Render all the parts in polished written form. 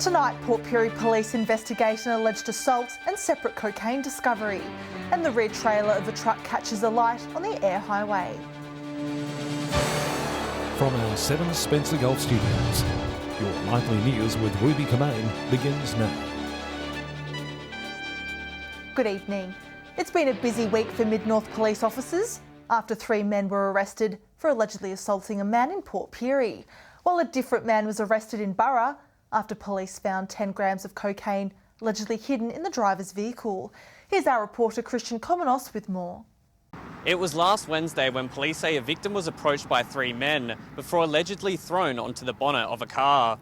Tonight, Port Pirie Police investigate an alleged assault and separate cocaine discovery. And the rear trailer of a truck catches alight on the air highway. From our 7 Spencer Golf Studios, your nightly news with Ruby Kamain begins now. Good evening. It's been a busy week for Mid-North police officers after 3 men were arrested for allegedly assaulting a man in Port Pirie, while a different man was arrested in Burra after police found 10 grams of cocaine allegedly hidden in the driver's vehicle. Here's our reporter Christian Komenos with more. It was last Wednesday when police say a victim was approached by 3 men before allegedly thrown onto the bonnet of a car.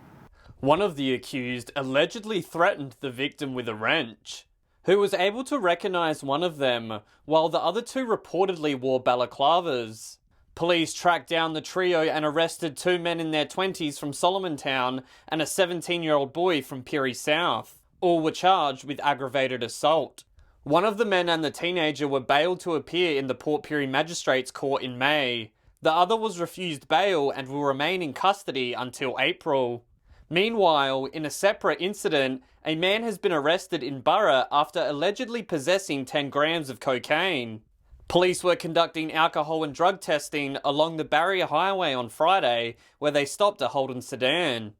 One of the accused allegedly threatened the victim with a wrench, who was able to recognise one of them, while the other 2 reportedly wore balaclavas. Police tracked down the trio and arrested 2 men in their 20s from Solomon Town and a 17-year-old boy from Pirie South. All were charged with aggravated assault. One of the men and the teenager were bailed to appear in the Port Pirie Magistrates Court in May. The other was refused bail and will remain in custody until April. Meanwhile, in a separate incident, a man has been arrested in Burra after allegedly possessing 10 grams of cocaine. Police were conducting alcohol and drug testing along the Barrier Highway on Friday, where they stopped a Holden sedan.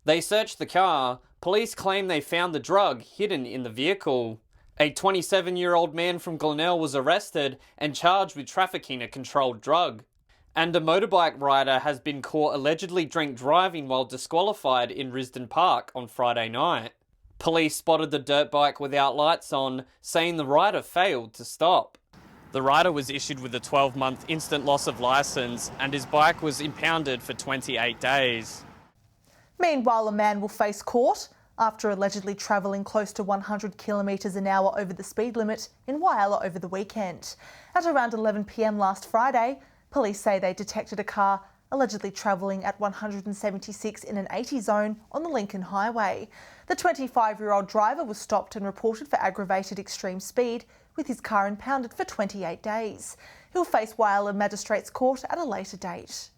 They searched the car. Police claim they found the drug hidden in the vehicle. A 27-year-old man from Glenelg was arrested and charged with trafficking a controlled drug. And a motorbike rider has been caught allegedly drink driving while disqualified in Risdon Park on Friday night. Police spotted the dirt bike without lights on, saying the rider failed to stop. The rider was issued with a 12-month instant loss of licence and his bike was impounded for 28 days. Meanwhile, a man will face court after allegedly travelling close to 100 kilometres an hour over the speed limit in Whyalla over the weekend. At around 11 p.m. last Friday, police say they detected a car allegedly travelling at 176 in an 80 zone on the Lincoln Highway. The 25-year-old driver was stopped and reported for aggravated extreme speed, with his car impounded for 28 days. He'll face Whyalla Magistrates Court at a later date.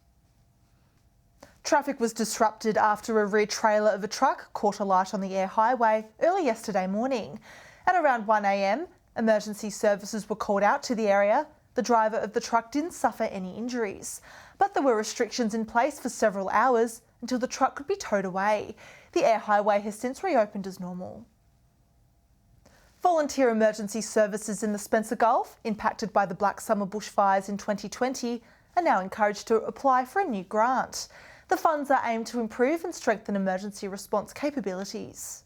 Traffic was disrupted after a rear trailer of a truck caught alight on the air highway early yesterday morning. At around 1 a.m, emergency services were called out to the area. The driver of the truck didn't suffer any injuries, but there were restrictions in place for several hours until the truck could be towed away. The air highway has since reopened as normal. Volunteer emergency services in the Spencer Gulf, impacted by the Black Summer bushfires in 2020, are now encouraged to apply for a new grant. The funds are aimed to improve and strengthen emergency response capabilities.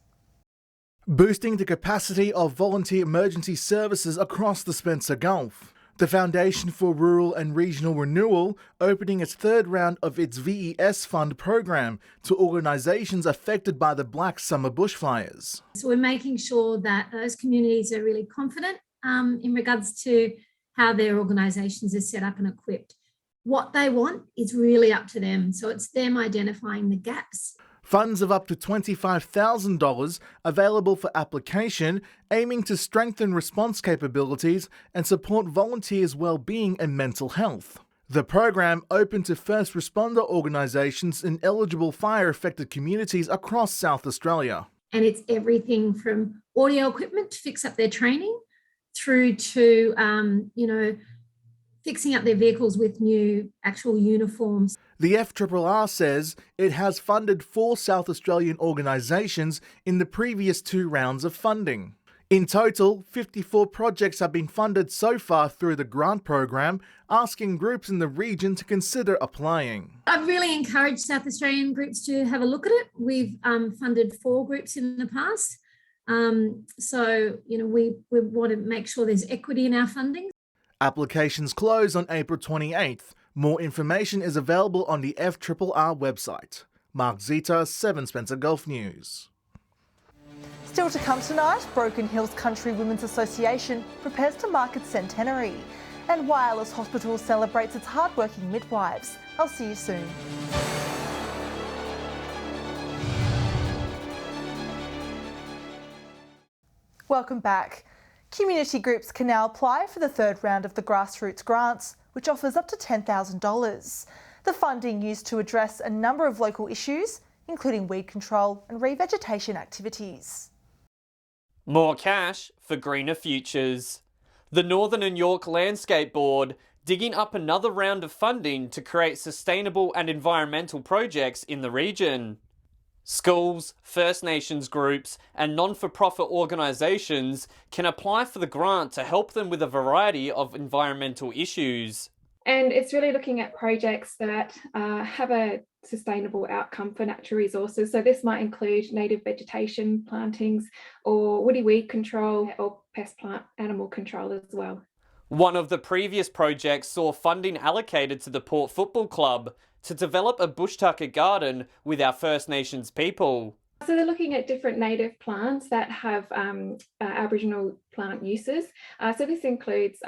Boosting the capacity of volunteer emergency services across the Spencer Gulf. The Foundation for Rural and Regional Renewal opening its 3rd round of its VES Fund program to organisations affected by the Black Summer bushfires. So we're making sure that those communities are really confident in regards to how their organisations are set up and equipped. What they want is really up to them, so it's them identifying the gaps. Funds of up to $25,000 available for application, aiming to strengthen response capabilities and support volunteers' well-being and mental health. The program open to first responder organisations in eligible fire-affected communities across South Australia. And it's everything from audio equipment to fix up their training through to, fixing up their vehicles with new actual uniforms. The FRRR says it has funded 4 South Australian organisations in the previous 2 rounds of funding. In total, 54 projects have been funded so far through the grant program, asking groups in the region to consider applying. I've really encouraged South Australian groups to have a look at it. We've funded 4 groups in the past. We want to make sure there's equity in our funding. Applications close on April 28th. More information is available on the FRRR website. Mark Zita, 7 Spencer Gulf News. Still to come tonight, Broken Hills Country Women's Association prepares to mark its centenary. And Whyalla Hospital celebrates its hardworking midwives. I'll see you soon. Welcome back. Community groups can now apply for the 3rd round of the Grassroots Grants, which offers up to $10,000. The funding used to address a number of local issues, including weed control and revegetation activities. More cash for greener futures. The Northern and York Landscape Board digging up another round of funding to create sustainable and environmental projects in the region. Schools, First Nations groups and non-for-profit organisations can apply for the grant to help them with a variety of environmental issues. And it's really looking at projects that have a sustainable outcome for natural resources. So this might include native vegetation plantings or woody weed control or pest plant animal control as well. One of the previous projects saw funding allocated to the Port Football Club to develop a bush tucker garden with our First Nations people. So they're looking at different native plants that have Aboriginal plant uses. So this includes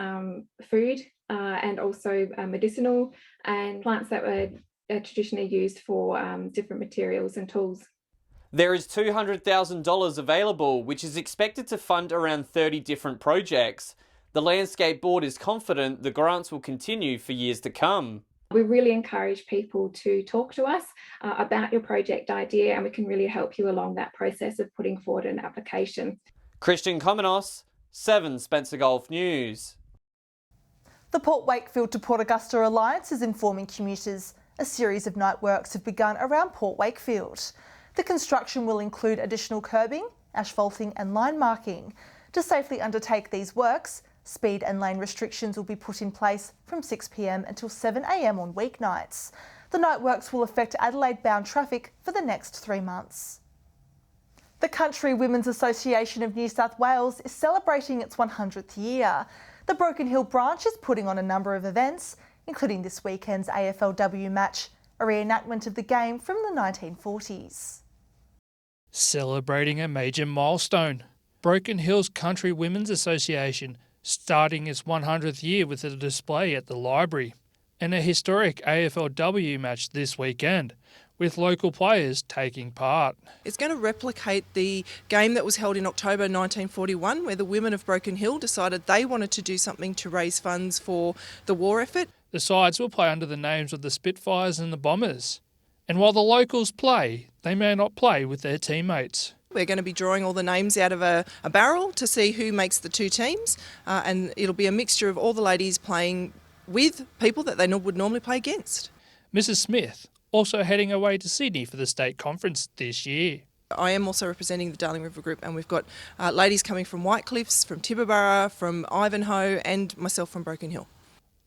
food and also medicinal and plants that were traditionally used for different materials and tools. There is $200,000 available, which is expected to fund around 30 different projects. The Landscape Board is confident the grants will continue for years to come. We really encourage people to talk to us about your project idea, and we can really help you along that process of putting forward an application. Christian Komenos, 7 Spencer Gulf News. The Port Wakefield to Port Augusta Alliance is informing commuters a series of night works have begun around Port Wakefield. The construction will include additional curbing, asphalting and line marking. To safely undertake these works, speed and lane restrictions will be put in place from 6 p.m. until 7 a.m. on weeknights. The night works will affect Adelaide-bound traffic for the next 3 months. The Country Women's Association of New South Wales is celebrating its 100th year. The Broken Hill branch is putting on a number of events, including this weekend's AFLW match, a reenactment of the game from the 1940s. Celebrating a major milestone, Broken Hill's Country Women's Association starting its 100th year with a display at the library and a historic AFLW match this weekend, with local players taking part. It's going to replicate the game that was held in October 1941, where the women of Broken Hill decided they wanted to do something to raise funds for the war effort. The sides will play under the names of the Spitfires and the Bombers. And while the locals play, they may not play with their teammates. We're going to be drawing all the names out of a barrel to see who makes the two teams, and it'll be a mixture of all the ladies playing with people that they would normally play against. Mrs. Smith also heading away to Sydney for the state conference this year. I am also representing the Darling River Group, and we've got ladies coming from Whitecliffs, from Tibooburra, from Ivanhoe and myself from Broken Hill.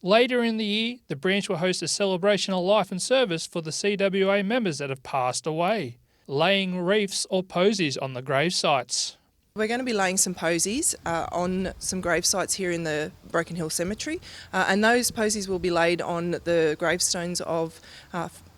Later in the year, the branch will host a celebration of life and service for the CWA members that have passed away, laying wreaths or posies on the grave sites. We're going to be laying some posies on some grave sites here in the Broken Hill Cemetery, and those posies will be laid on the gravestones of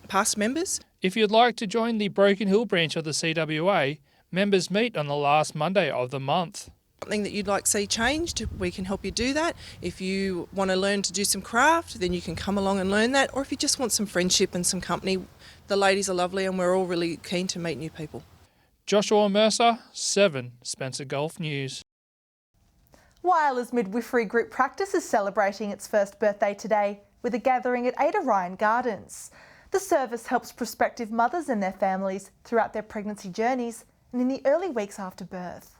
past members. If you'd like to join the Broken Hill branch of the CWA, members meet on the last Monday of the month. Something that you'd like to see changed, we can help you do that. If you want to learn to do some craft, then you can come along and learn that. Or if you just want some friendship and some company, the ladies are lovely and we're all really keen to meet new people. Joshua Mercer, 7 Spencer Gulf News. Wyala's Midwifery Group Practice is celebrating its first birthday today with a gathering at Ada Ryan Gardens. The service helps prospective mothers and their families throughout their pregnancy journeys and in the early weeks after birth.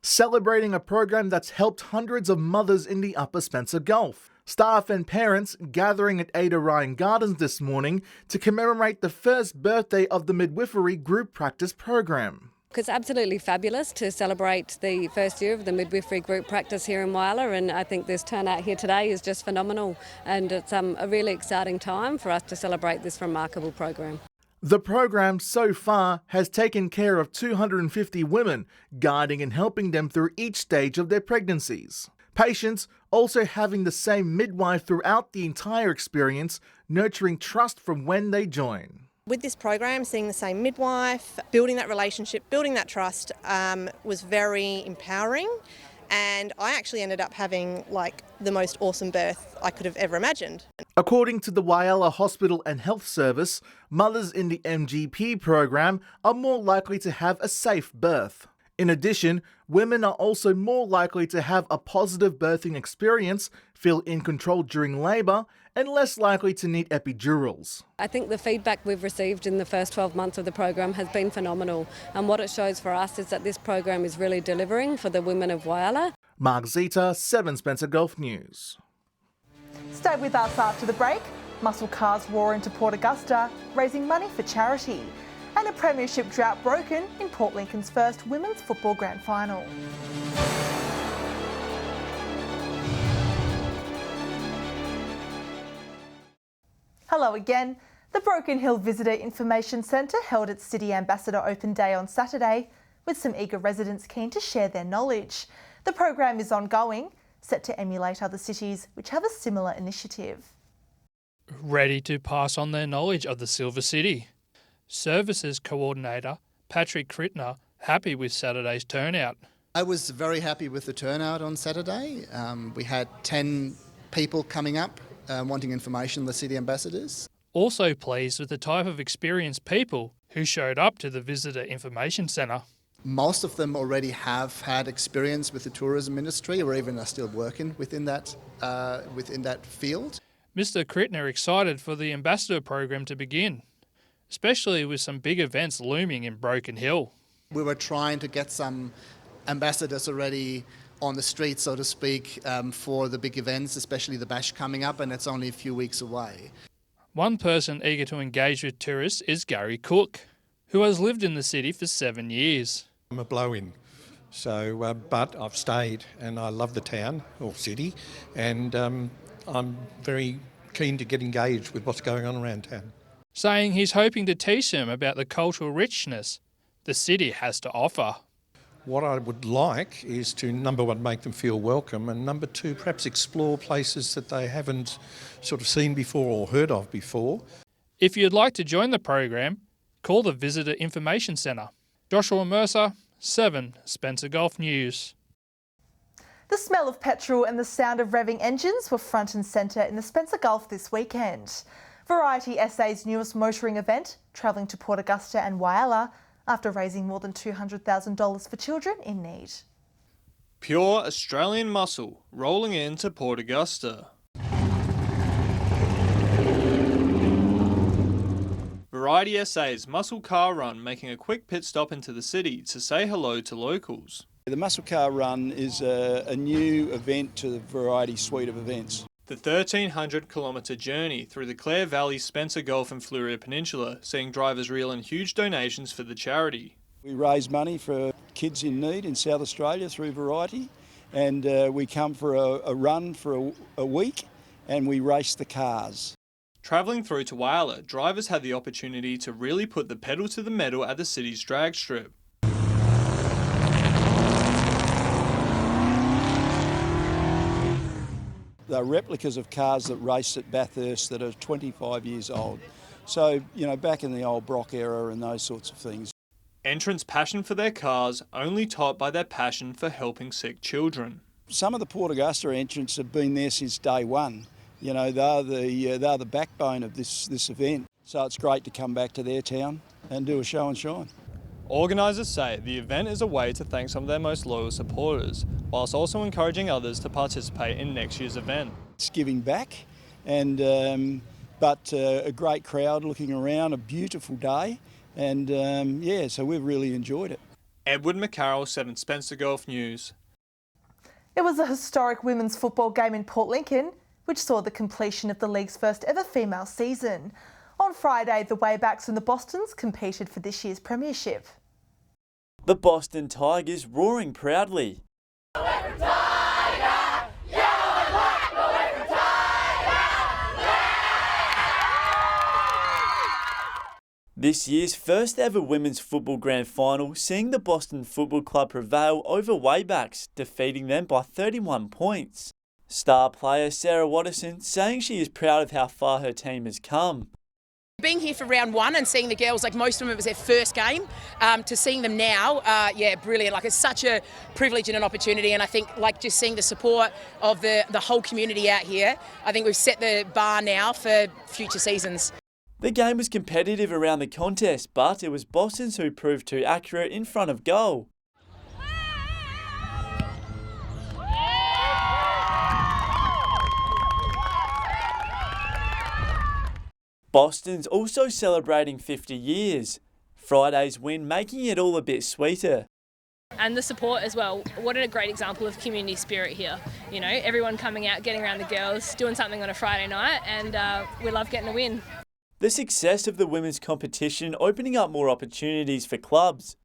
Celebrating a program that's helped hundreds of mothers in the Upper Spencer Gulf. Staff and parents gathering at Ada Ryan Gardens this morning to commemorate the first birthday of the Midwifery Group Practice program. It's absolutely fabulous to celebrate the first year of the Midwifery Group Practice here in Wyala, and I think this turnout here today is just phenomenal, and it's a really exciting time for us to celebrate this remarkable program. The program so far has taken care of 250 women, guiding and helping them through each stage of their pregnancies. Patients also having the same midwife throughout the entire experience, nurturing trust from when they join. With this program, seeing the same midwife, building that relationship, building that trust was very empowering. And I actually ended up having the most awesome birth I could have ever imagined. According to the Wyala Hospital and Health Service, mothers in the MGP program are more likely to have a safe birth. In addition, women are also more likely to have a positive birthing experience, feel in control during labour, and less likely to need epidurals. I think the feedback we've received in the first 12 months of the program has been phenomenal, and what it shows for us is that this program is really delivering for the women of Whyalla. Mark Zita, 7 Spencer Gulf News. Stay with us after the break. Muscle cars roar into Port Augusta, raising money for charity. And a premiership drought broken in Port Lincoln's first women's football grand final. Hello again. The Broken Hill Visitor Information Centre held its City Ambassador Open Day on Saturday, with some eager residents keen to share their knowledge. The program is ongoing, set to emulate other cities which have a similar initiative. Ready to pass on their knowledge of the Silver City. Services Coordinator Patrick Crittner happy with Saturday's turnout. I was very happy with the turnout on Saturday. We had 10 people coming up wanting information, the City Ambassadors. Also pleased with the type of experienced people who showed up to the Visitor Information Centre. Most of them already have had experience with the tourism industry or even are still working within that field. Mr Crittner excited for the Ambassador program to begin, especially with some big events looming in Broken Hill. We were trying to get some ambassadors already on the street, so to speak, for the big events, especially the Bash coming up, and it's only a few weeks away. One person eager to engage with tourists is Gary Cook, who has lived in the city for 7 years. I'm a blow-in, so but I've stayed and I love the town or city, and I'm very keen to get engaged with what's going on around town. Saying he's hoping to teach them about the cultural richness the city has to offer. What I would like is to, number one, make them feel welcome, and number two, perhaps explore places that they haven't sort of seen before or heard of before. If you'd like to join the program, call the Visitor Information Centre. Joshua Mercer, 7 Spencer Gulf News. The smell of petrol and the sound of revving engines were front and centre in the Spencer Gulf this weekend. Variety SA's newest motoring event, travelling to Port Augusta and Whyalla after raising more than $200,000 for children in need. Pure Australian muscle rolling into Port Augusta. Variety SA's Muscle Car Run making a quick pit stop into the city to say hello to locals. The Muscle Car Run is a new event to the Variety suite of events. The 1,300 kilometre journey through the Clare Valley, Spencer Gulf and Fleurieu Peninsula, seeing drivers reel in huge donations for the charity. We raise money for kids in need in South Australia through Variety, and we come for a run for a week and we race the cars. Travelling through to Whyalla, drivers had the opportunity to really put the pedal to the metal at the city's drag strip. They're replicas of cars that raced at Bathurst that are 25 years old. So, you know, back in the old Brock era and those sorts of things. Entrants' passion for their cars only topped by their passion for helping sick children. Some of the Port Augusta entrants have been there since day one. You know, they're the backbone of this event. So it's great to come back to their town and do a show and shine. Organisers say the event is a way to thank some of their most loyal supporters, whilst also encouraging others to participate in next year's event. It's giving back, and but a great crowd looking around, a beautiful day, and so we've really enjoyed it. Edward McCarroll, 7 Spencer Gulf News. It was a historic women's football game in Port Lincoln, which saw the completion of the league's first ever female season. On Friday, the Waybacks and the Bostons competed for this year's premiership. The Boston Tigers roaring proudly. This year's first ever women's football grand final seeing the Boston Football Club prevail over Waybacks, defeating them by 31 points. Star player Sarah Watterson saying she is proud of how far her team has come. Being here for round one and seeing the girls, like most of them, it was their first game, to seeing them now, brilliant. Like, it's such a privilege and an opportunity, and I think like just seeing the support of the whole community out here, I think we've set the bar now for future seasons. The game was competitive around the contest, but it was Boston's who proved too accurate in front of goal. Boston's also celebrating 50 years. Friday's win making it all a bit sweeter. And the support as well. What a great example of community spirit here. You know, everyone coming out, getting around the girls, doing something on a Friday night, and we love getting a win. The success of the women's competition opening up more opportunities for clubs.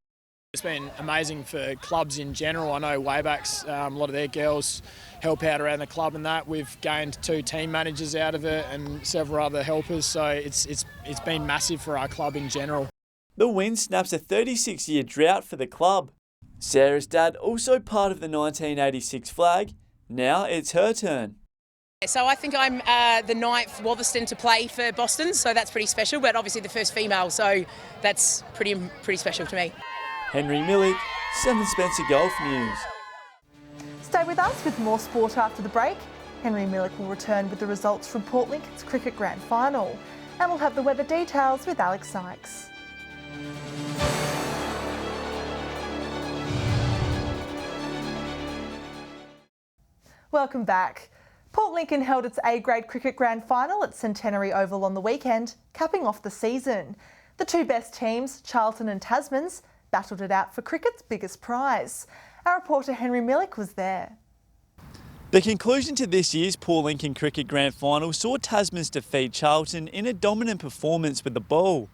It's been amazing for clubs in general. I know Waybacks, a lot of their girls help out around the club and that. We've gained 2 team managers out of it and several other helpers, so it's been massive for our club in general. The win snaps a 36-year drought for the club. Sarah's dad also part of the 1986 flag. Now it's her turn. So I think I'm the 9th Wolverston to play for Boston, so that's pretty special, but obviously the first female, so that's pretty special to me. Henry Millick, 7 Spencer Golf News. Stay with us with more sport after the break. Henry Millick will return with the results from Port Lincoln's Cricket Grand Final. And we'll have the weather details with Alex Sykes. Welcome back. Port Lincoln held its A-grade Cricket Grand Final at Centenary Oval on the weekend, capping off the season. The 2 best teams, Charlton and Tasmans, battled it out for cricket's biggest prize. Our reporter Henry Millick was there. The conclusion to this year's Port Lincoln Cricket Grand Final saw Tasmans defeat Charlton in a dominant performance with the ball.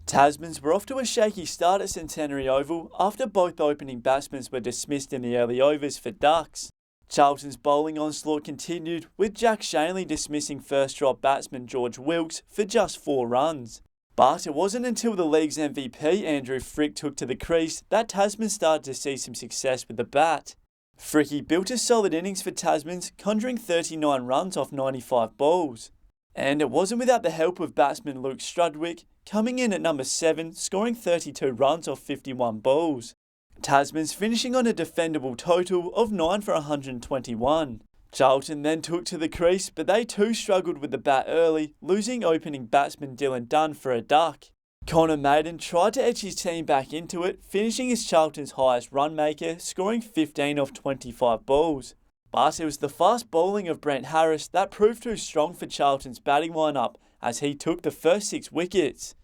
Tasmans were off to a shaky start at Centenary Oval after both opening batsmen were dismissed in the early overs for ducks. Charlton's bowling onslaught continued, with Jack Shanley dismissing first-drop batsman George Wilkes for just 4 runs. But it wasn't until the league's MVP Andrew Frick took to the crease that Tasman started to see some success with the bat. Fricky built a solid innings for Tasmans, conjuring 39 runs off 95 balls. And it wasn't without the help of batsman Luke Strudwick, coming in at number 7, scoring 32 runs off 51 balls. Tasmans finishing on a defendable total of 9 for 121. Charlton then took to the crease, but they too struggled with the bat early, losing opening batsman Dylan Dunn for a duck. Connor Maiden tried to edge his team back into it, finishing as Charlton's highest run maker, scoring 15 off 25 balls. But it was the fast bowling of Brent Harris that proved too strong for Charlton's batting lineup, as he took the first 6 wickets.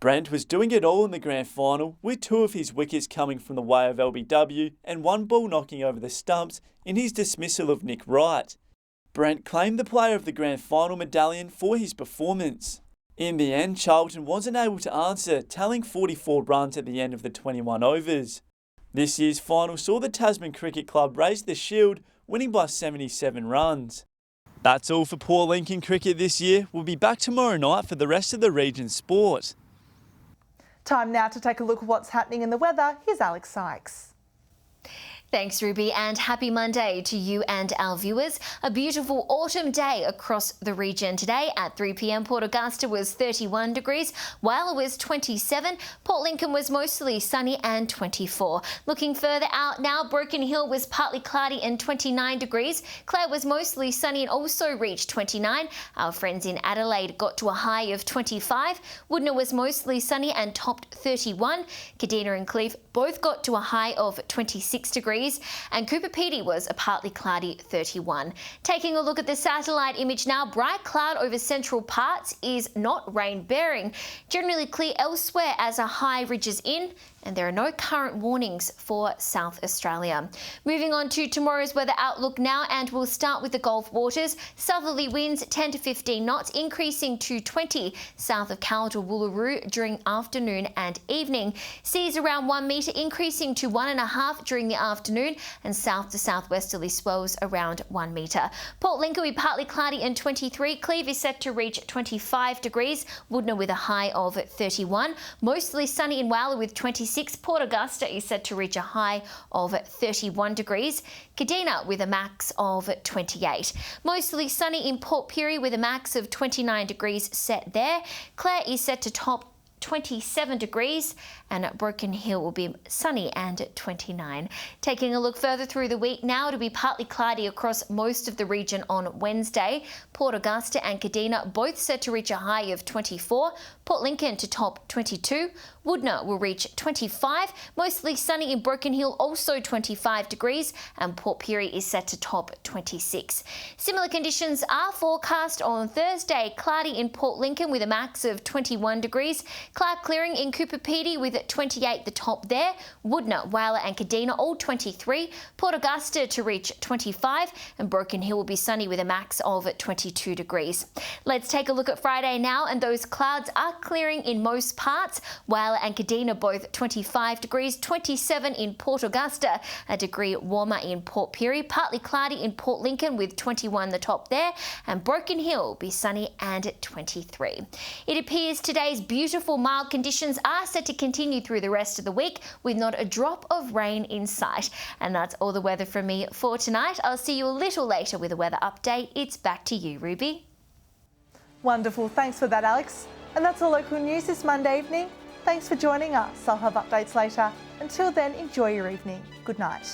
Brent was doing it all in the grand final, with 2 of his wickets coming from the way of LBW and 1 ball knocking over the stumps in his dismissal of Nick Wright. Brent claimed the player of the grand final medallion for his performance. In the end, Charlton wasn't able to answer, tallying 44 runs at the end of the 21 overs. This year's final saw the Tasman Cricket Club raise the shield, winning by 77 runs. That's all for Port Lincoln Cricket this year. We'll be back tomorrow night for the rest of the region's sport. Time now to take a look at what's happening in the weather. Here's Alex Sykes. Thanks, Ruby, and happy Monday to you and our viewers. A beautiful autumn day across the region today. At 3 p.m, Port Augusta was 31 degrees, Whyalla was 27, Port Lincoln was mostly sunny and 24. Looking further out now, Broken Hill was partly cloudy and 29 degrees. Clare was mostly sunny and also reached 29. Our friends in Adelaide got to a high of 25. Woodner was mostly sunny and topped 31. Kadina and Cleve both got to a high of 26 degrees. And Cooper Pedy was a partly cloudy 31. Taking a look at the satellite image now, bright cloud over central parts is not rain bearing. Generally clear elsewhere as a high ridges in, and there are no current warnings for South Australia. Moving on to tomorrow's weather outlook now, and we'll start with the Gulf waters. Southerly winds 10 to 15 knots, increasing to 20 south of Cowal Woolloomooloo during afternoon and evening. Seas around 1 metre, increasing to 1.5 during the afternoon, and south to southwesterly swells around 1 metre. Port Lincoln will be partly cloudy and 23. Cleve is set to reach 25 degrees. Woodner with a high of 31. Mostly sunny in Whyalla with 26. Port Augusta is set to reach a high of 31 degrees. Kadina with a max of 28. Mostly sunny in Port Pirie with a max of 29 degrees set there. Clare is set to top 27 degrees, and Broken Hill will be sunny and 29. Taking a look further through the week now, it'll be partly cloudy across most of the region on Wednesday. Port Augusta and Kadina both set to reach a high of 24. Port Lincoln to top 22. Woodner will reach 25. Mostly sunny in Broken Hill, also 25 degrees, and Port Pirie is set to top 26. Similar conditions are forecast on Thursday. Cloudy in Port Lincoln with a max of 21 degrees. Cloud clearing in Cooper Pedy with 28 the top there. Woodner, Whyalla and Kadina all 23. Port Augusta to reach 25, and Broken Hill will be sunny with a max of 22 degrees. Let's take a look at Friday now, and those clouds are clearing in most parts. Whyalla and Kadina both 25 degrees, 27 in Port Augusta, a degree warmer in Port Pirie, partly cloudy in Port Lincoln with 21 the top there, and Broken Hill will be sunny and 23. It appears today's beautiful mild conditions are set to continue through the rest of the week with not a drop of rain in sight. And that's all the weather from me for tonight. I'll see you a little later with a weather update. It's back to you, Ruby. Wonderful, thanks for that, Alex. And that's all local news this Monday evening. Thanks for joining us. I'll have updates later. Until then, enjoy your evening. Good night.